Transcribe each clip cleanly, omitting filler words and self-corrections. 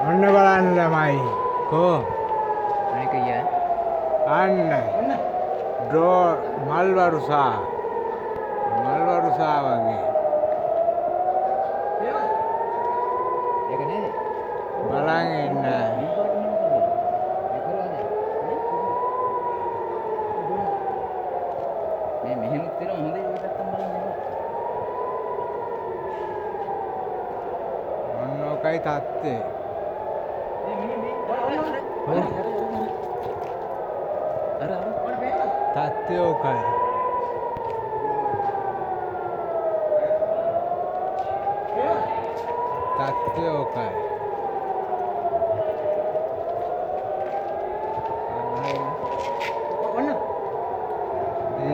ඔන්න බලන්න ළමයි. කෝ අනේ කීය? අන්න ඩ්‍රෝ මල් වරුසා වගේ. ඒක නේද? බලන් ඉන්න. මේ මෙහෙම තියෙන හොඳයි ඔය පැත්තම බලන්න. ඔන්න ඔකයි තත්ත්වය. තත්ත්වය ඔකයි. තත්ත්වය ඔකයි.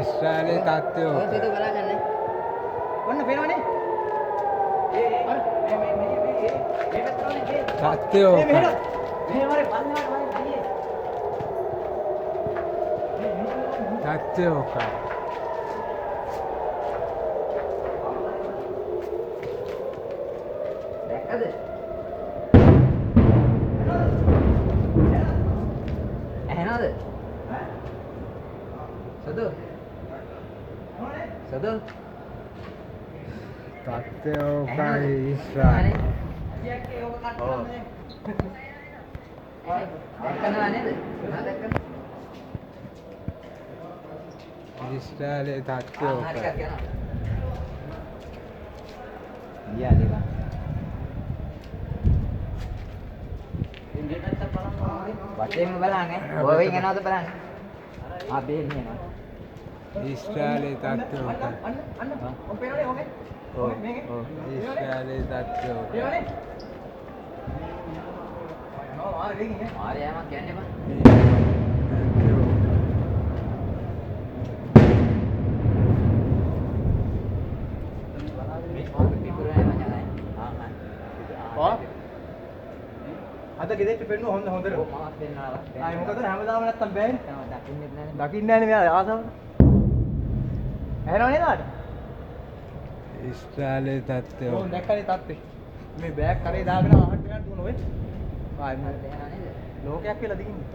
ඉස්රායලේ තත්ත්වය ඔකයි. ඔන්න පේනවනේ. තත්ත්වය ඔකයි. තත්ත්වය ඔකයි. දැක්කද? ඇහෙනවද? සදු. සදු. තත්ත්වය ඔකයි ඉස්රායලේ. ඔව්. දැක්කනවා නේද? දැක්කද? ඉස්රායලේ තත්ත්වය ඔකයි. iya deh bang baca balang bawing kan atau balang habis ni kan ඉස්රායලේ තත්ත්වය ඔකයි. ඉස්රායලේ තත්ත්වය ඔකයි. mari emang kian bang අද ගෙදරට පෙන්නුව හොඳ හොඳට. oh maaf benar ආයි මොකද හැමදාම නැත්තම් බෑනේ. dakin දකින්නේ නැහැ නේ මෙයා ආසාව. ඇහෙනව නේද ආට? ඉස්රායලේ තත්ත්වය ඕන් ඔකයි. දැක්කනේ තාත්තේ. මේ බෑග් කරේ දාගෙන ආහට යන්න දුවන ඔය. ආයි මේ ලෝකයක් කියලා දිගින්නේ.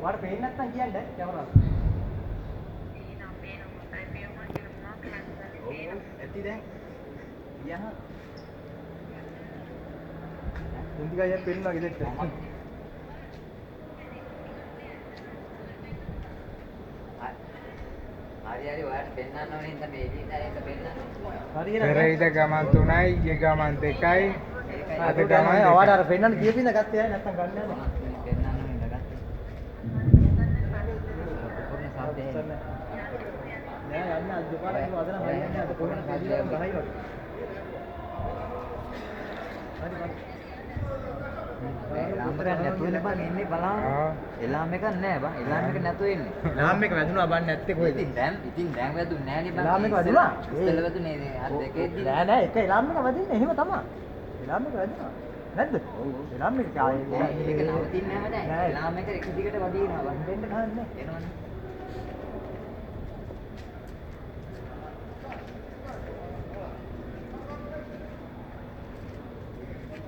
වාට පේන්නේ නැත්තම් කියන්න කැමරාව. ඇති දැන්. යහ. ඉන්දිකාය පෙන්නවා ගෙදරට. hari-hari ඔයාලට පෙන්නන්න ඕනේ හින්දා මේ එළියට පෙන්නන්න. පෙරේද ගමන් 3යි ඊයේ ගමන් 2යි අද තමයි ගමන් අවාට 2යි. අර පෙන්නන්න කියපින්ද ගත්තේ ආයි නැත්තම් ගන්න නැහැ. පෙන්නන්න ඕනේ ඉඳගත්තා. කොහොමද සාද්දේ? නෑ යන්න අද දෙපාරක් වදන හරියන්නේ අද කොහෙන්ද කියලා ගහයි වගේ. හරි බං. ලාම්පරයක් නැතුවනේ බං ඉන්නේ බලන්න. එලාම් එකක් නැහැ බං. එලාම් එක නැතුව ඉන්නේ. ලාම් එක වැදුනා බන් නැත්තේ කොහෙද? ඉතින් දැන් වැදුන්නේ නැහැ නේ බං. එලාම් එක වැදුනා? ඉස්සෙල්ල වැදුනේ අර දෙකේදී. නෑ එක එලාම් එක වැදින්නේ එහෙම තමයි. එලාම් එක වැදුනා. නැද්ද? ඔව්. එලාම් එක ආයේ ඒක නවතින්නේ නැම දැන්. එලාම් එක එක දිගට වදිනවා බං. දෙන්න ගහන්නේ. එනවනේ.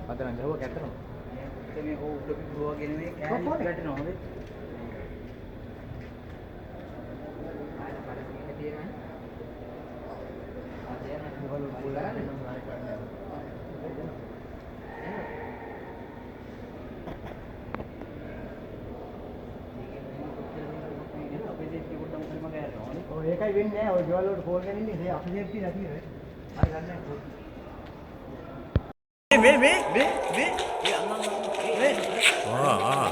අතන ගහුව කැටනවා. මේ හො උඩ පිටුවගෙන මේ කෑලි ගැටෙනවා හොඳේ. ආයෙත් පරිස්සමෙන් තියෙනවනේ. ආයෙත් මොකද කරන්නේ? ඔය ඒකයි වෙන්නේ නැහැ. ඔය ගෙවල් වලට ෆෝන් කරගෙන ඉන්නේ. ඒ අපි සේෆ්ටි නැති නේ. හරි ගන්න නැහැ. මේ අම්මා ආ